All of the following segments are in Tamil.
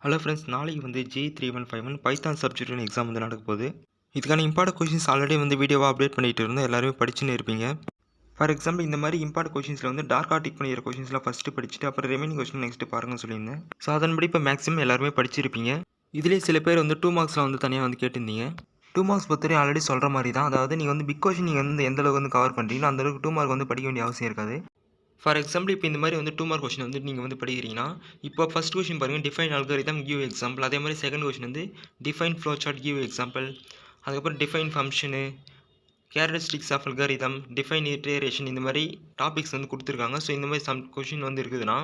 ஹலோ ஃப்ரெண்ட்ஸ், நாளைக்கு வந்து GE3151 பைத்தான் சப்ஜெக்ட் எக்ஸாம் வந்து நடக்க போகுது. இதுக்கான இம்பார்ட்டன்ட் கொஷின்ஸ் ஆல்ரெடி வந்து வீடியோவாக அப்டேட் பண்ணிட்டு இருந்தோம். எல்லாருமே படிச்சுன்னு இருப்பீங்க. ஃபார் எக்ஸாம்பிள் இந்த மாதிரி இம்பார்ட்டன்ட் கொஷின்ஸில் வந்து டார்க்காக டிக் பண்ணிக்கிற கொஷின்ஸ்லாம் ஃபஸ்ட்டு படிச்சுட்டு அப்புறம் ரிமைனிங் கொஷின் நெக்ஸ்ட்டு பாருங்கன்னு சொல்லியிருந்தேன். ஸோ அதன்படி இப்போ மேக்ஸிமம் எல்லாருமே படிச்சிருப்பீங்க. இதுலேயே சில பேர் வந்து 2 மார்க்ஸில் வந்து தனியாக வந்து கேட்டிருந்தீங்க. 2 மார்க்ஸ் பொறுத்தவரை ஆல்ரெடி சொல்கிற மாதிரி தான். அதாவது நீங்கள் வந்து பிக் கொஷின் நீங்கள் வந்து எந்த அளவுக்கு வந்து கவர் பண்ணுறீங்களோ அந்தளவுக்கு 2 மார்க் வந்து படிக்க வேண்டிய அவசியம் இருக்காது. ஃபார் எக்ஸாம்பிள் இப்போ இந்த மாதிரி வந்து 2 மார்க் கொஷின் வந்து நீங்கள் வந்து படிக்கிறீங்கன்னா, இப்போ ஃபஸ்ட் கொஷின் பாருங்கள், டிஃபைன் அல்காரிதம் கிவ் எக்ஸாம்பிள். அதே மாதிரி செகண்ட் கொஷின் வந்து define flow chart give example. அதுக்கப்புறம் define function, characteristics of algorithm, define iteration, இந்த மாதிரி டாபிக்ஸ் வந்து கொடுத்துருக்காங்க. ஸோ இந்த மாதிரி சம் கொஷின் வந்து இருக்குதுன்னா,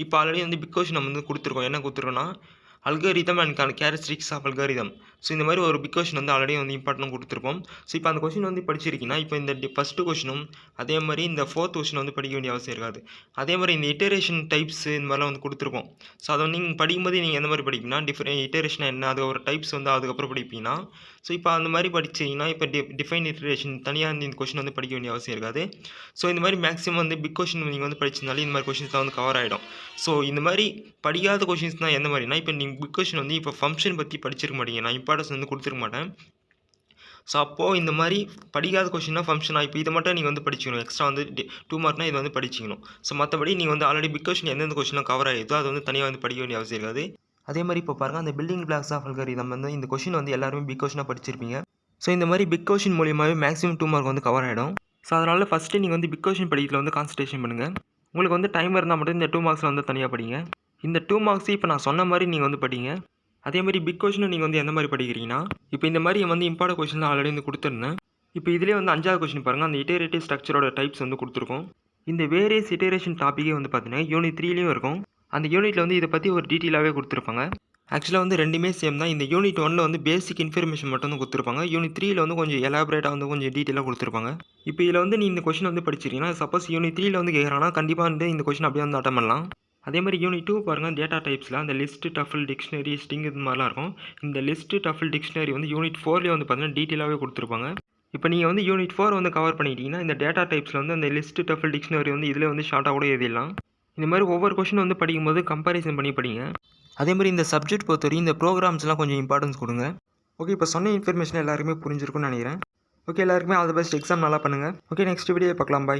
இப்போ ஆல்ரெடி வந்து பிக் கொஷின் நம்ம வந்து கொடுத்துருக்கோம். என்ன கொடுத்துருக்கோன்னா, algorithm and characteristics of algorithm. So இந்த மாதிரி ஒரு பிக் கொஷின் வந்து ஆல்ரெடி வந்து இம்பார்ட்டன்ட் கொடுத்துருப்போம். ஸோ இப்போ அந்த கொஷின் வந்து படிச்சிருக்கீங்கன்னா, இப்போ இந்த ஃபஸ்ட்டு கொஷினும் அதே மாதிரி இந்த ஃபோர்த் கொஷின் வந்து படிக்க வேண்டிய அவசியம் இருக்காது. அதே மாதிரி இந்த இட்டரேஷன் டைப்ஸ் இந்த மாதிரிலாம் வந்து கொடுத்துருப்போம். ஸோ அதை நீங்கள் படிக்கும்போது நீங்கள் எந்த மாதிரி படிப்பீங்கன்னா, இட்டரேஷன் என்ன, அது ஒரு டைப்ஸ் வந்து அதுக்கப்புறம் படிப்பீங்கன்னா, ஸோ இப்போ அந்த மாதிரி படிச்சிங்கன்னா இப்போ டிஃபைன் இட்டரேஷன் தனியாக இந்த கொஷின் வந்து படிக்க வேண்டிய அவசியம் இருக்காது. ஸோ இந்த மாதிரி மேக்ஸிமம் வந்து பிக் கொஷின் நீங்கள் வந்து படிச்சிருந்தாலே இந்த மாதிரி கொஷின்ஸ் தான் வந்து கவர் ஆகிடும். ஸோ இந்த மாதிரி படிக்காத கொஷின்ஸ் தான் எந்த மாதிரினா, இப்போ நீங்கள் பிக் கொஷின் வந்து இப்போ ஃபங்க்ஷன் பற்றி படிச்சிருக்க மாட்டீங்க. நான் இம்பார்ட்டன்ஸ் வந்து கொடுத்துருக்க மாட்டேன். ஸோ அப்போது இந்த மாதிரி படிக்காத கொஷின்னா ஃபங்க்ஷனாக இப்போ இதை மட்டும் நீங்கள் வந்து படிச்சிக்கணும். எக்ஸ்ட்ரா வந்து 2 மார்க்னா இதை வந்து படிச்சிக்கணும். ஸோ மற்றபடி நீங்கள் வந்து ஆல்ரெடி பிக் கொஷின் எந்தெந்த கொஷின்லாம் கவர் ஆகிடுதோ அது வந்து தனியாக வந்து படிக்க வேண்டிய அவசியம் இருக்காது. அதே மாதிரி இப்போ பாருங்கள், அந்த பில்டிங் பிளாக்ஸ் ஆஃப் அல்காரிதம் வந்து இந்த கொஷின் வந்து எல்லாருமே பிக் கொஷினாக படிச்சிருப்பீங்க. ஸோ இந்த மாதிரி பிக் கொஷின் மூலியமாகவே மேக்ஸிமம் 2 மார்க் வந்து கவர் ஆகிடும். ஸோ அதனால் ஃபஸ்ட்டு நீங்கள் வந்து பிக் கொஷின் படிக்கிறதுல வந்து கான்சன்ட்ரேஷன் பண்ணுங்கள். உங்களுக்கு வந்து டைம் இருந்தால் மட்டும் இந்த 2 மார்க்ஸில் வந்து தனியாக படிங்க. இந்த 2 மார்க்ஸ் இப்போ நான் சொன்ன மாதிரி நீங்கள் வந்து படிங்க. அதே மாதிரி பிக் கொஷினும் நீங்கள் வந்து எந்த மாதிரி படிக்கிறீங்கன்னா, இப்போ இந்த மாதிரி வந்து இம்பார்ட்டன்ட் கொஷின் ஆல்ரெடி வந்து கொடுத்துருந்தேன். இப்போ இதிலே வந்து 5வது கொஷின் பாருங்கள், அந்த இட்டரேட்டிவ் ஸ்ட்ரக்சரோட டைப்ஸ் வந்து கொடுத்துருக்கோம். இந்த வேரியஸ் இட்டரேஷன் டாப்பிக்கே வந்து பார்த்தீங்கன்னா யூனிட் 3லேயும் இருக்கும். அந்த யூனிட்டில் வந்து இதை பற்றி ஒரு டீட்டெயிலாகவே கொடுத்துருப்பாங்க. ஆக்சுவலாக வந்து ரெண்டுமே சேம் தான். இந்த யூனிட் 1ல் வந்து பேசிக் இன்ஃபர்மேஷன் மட்டும் தான் கொடுத்துருப்பாங்க. யூனிட் 3ல் வந்து கொஞ்சம் எலாபரேட்டாக வந்து கொஞ்சம் டீட்டெயிலாக கொடுத்துருப்பாங்க. இப்போ இதில் வந்து நீ இந்த கொஷின் வந்து படிச்சிருக்கீங்கன்னா, சப்போஸ் யூனிட் 3ல் வந்து கேட்குறாங்கன்னா கண்டிப்பாக வந்து இந்த கொஷின் அப்படியே வந்து அட்டன் பண்ணலாம். அதே மாதிரி யூனிட் 2 பாருங்கள், டேட்டா டைப்ஸில் அந்த லிஸ்ட், டஃபிள், டிக்ஷனரி, ஸ்ட்ரிங் இது மாதிரிலாம் இருக்கும். இந்த லிஸ்ட், டஃபிள், டிக்ஷனரி வந்து யூனிட் 4லேயே வந்து பார்த்தீங்கன்னா டீட்டெயிலாகவே கொடுத்துருப்பாங்க. இப்போ நீங்கள் வந்து யூனிட் 4 வந்து கவர் பண்ணிட்டீங்கன்னா, இந்த டேட்டா டைப்ஸில் வந்து அந்த லிஸ்ட், டஃபிள், டிக்ஷனரி வந்து இதில் வந்து ஷார்ட்டாக கூட எழுதிடலாம். இந்த மாதிரி ஒவ்வொரு கொஷின் வந்து படிக்கும்போது கம்பேரிசன் பண்ணி படிங்க. அதே மாதிரி இந்த சப்ஜெக்ட் பொறுத்தவரைக்கும் இந்த ப்ரோக்ராம்ஸ்லாம் கொஞ்சம் இம்பார்ட்டன்ஸ் கொடுங்க. ஓகே, இப்போ சொன்ன இன்ஃபர்மேஷன் எல்லாருமே புரிஞ்சிருக்கும்னு நினைக்கிறேன். ஓகே, எல்லாருக்குமே ஆல் தி பெஸ்ட். எக்ஸாம் நல்லா பண்ணுங்கள். ஓகே, நெக்ஸ்ட் வீடியோ பார்க்கலாம். பாய்.